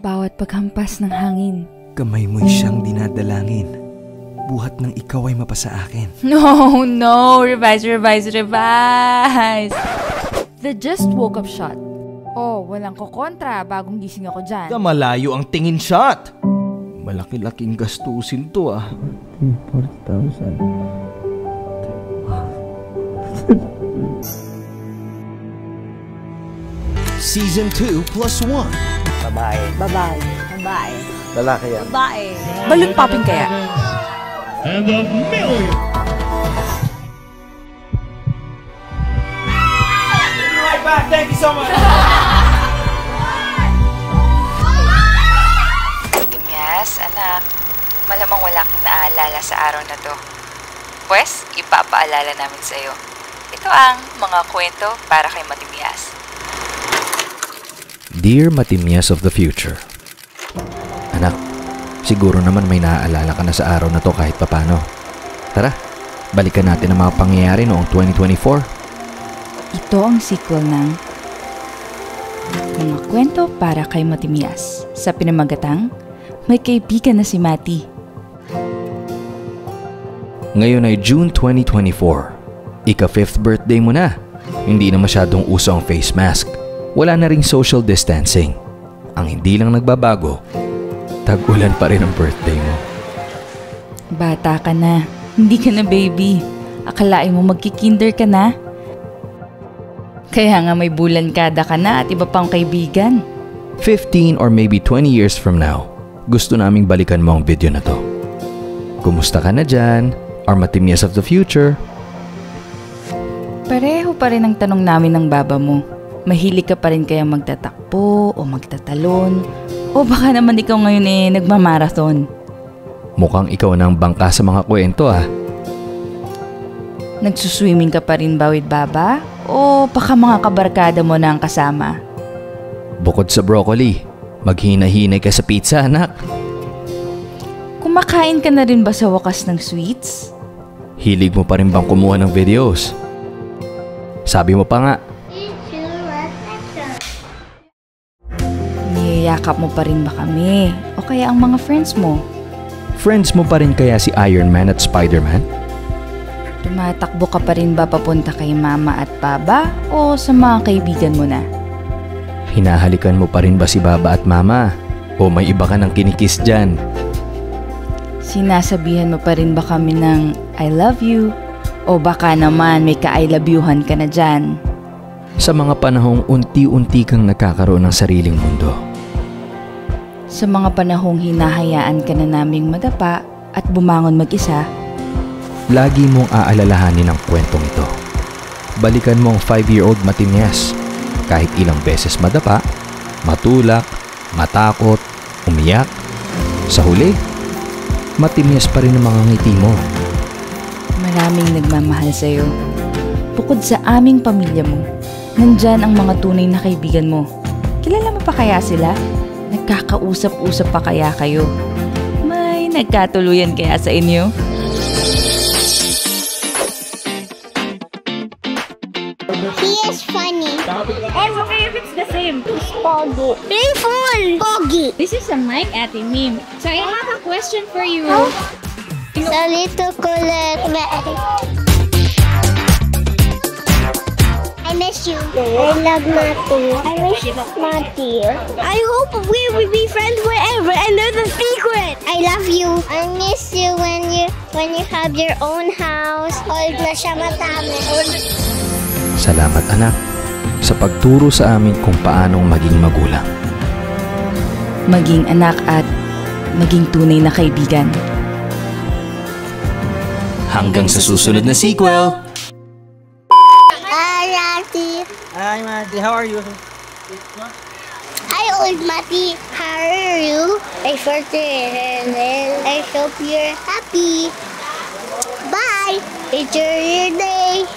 Bawat paghampas ng hangin. Kamay mo'y siyang dinadalangin. Buhat ng ikaw ay mapasa akin. No! Revise! The just woke up shot. Oh, walang kokontra. Bagong gising ako dyan. Malayo ang tingin shot. Malaki-laking gastusin to 40,000. Season 2 plus 1. Babae. Babae. Babae. Lalaki yan. Babae. Balloon popping kaya? And the million. Right back, thank you so much. Yes, anak. Malamang wala kang naaalala sa araw na to. Pwes, ipapaalala namin sa'yo. Ito ang mga kwento para kay Matimias. Dear Matimias of the future. Anak, siguro naman may naaalala ka na sa araw na to kahit papano. Tara, balikan natin ang mga pangyayari noong 2024. Ito ang sequel ng Mga Kwento para kay Matimias sa pinamagatang May Kaibigan na si Mati. Ngayon ay June 2024. Ika-5th birthday mo na. Hindi na masyadong uso ang face mask. Wala na ring social distancing. Ang hindi lang nagbabago, tag-ulan pa rin ang birthday mo. Bata ka na, hindi ka na baby. Akalain mo magkikinder ka na? Kaya nga may bulan kada ka na at iba pang kaibigan. 15 or maybe 20 years from now, gusto naming balikan mo ang video na to. Kumusta ka na dyan? Our Matimias of the future? Pareho pa rin ang tanong namin ng baba mo. Mahilig ka pa rin kaya magtatakbo o magtatalon? O baka naman ikaw ngayon nagmamarathon? Mukhang ikaw na ang bangka sa mga kwento Nagsuswimming ka pa rin ba with baba? O baka mga kabarkada mo na ang kasama? Bukod sa broccoli, maghina-hinay ka sa pizza, anak. Kumakain ka na rin ba sa wakas ng sweets? Hilig mo pa rin bang kumuha ng videos? Sabi mo pa nga, niyayakap mo pa rin ba kami? O kaya ang mga friends mo? friends mo pa rin kaya si Iron Man at Spider-Man? Tumatakbo ka pa rin ba papunta kay mama at baba o sa mga kaibigan mo na? Hinahalikan mo pa rin ba si baba at mama? O may iba ka ng kinikis dyan? Sinasabihan mo pa rin ba kami ng I love you? O baka naman may ka-I love youhan ka na dyan? Sa mga panahong unti-unti kang nakakaroon ng sariling mundo. Sa mga panahong hinahayaan ka na naming madapa at bumangon mag-isa, lagi mong aalalahanin ang kwentong ito. Balikan mo ang 5-year-old Matimias. Kahit ilang beses madapa, matulak, matakot, umiyak. Sa huli, Matimias pa rin ang mga ngiti mo. Maraming nagmamahal sa'yo. Bukod sa aming pamilya mo, nandyan ang mga tunay na kaibigan mo. Kilala mo pa kaya sila? Nagkakausap-usap pa kaya kayo? May nagkatuluyan kaya sa inyo? He is funny. It's okay if it's the same. It's Pogi. Playful. Pogi. This is a mic, Ate Mim. So I have a question for you. Sa little kulit. I miss you. I love Mati. I miss Mati. I hope we will be friends forever and know the secret. I love you. I miss you when you have your own house. Old na siya matami. Salamat anak sa pagturo sa amin kung paanong maging magulang. Maging anak at maging tunay na kaibigan. Hanggang sa susunod na sequel! Hi, Mati. Hi, Mati. How are you? Hi, old Mati. How are you? I hope you're happy. Bye. Enjoy your day.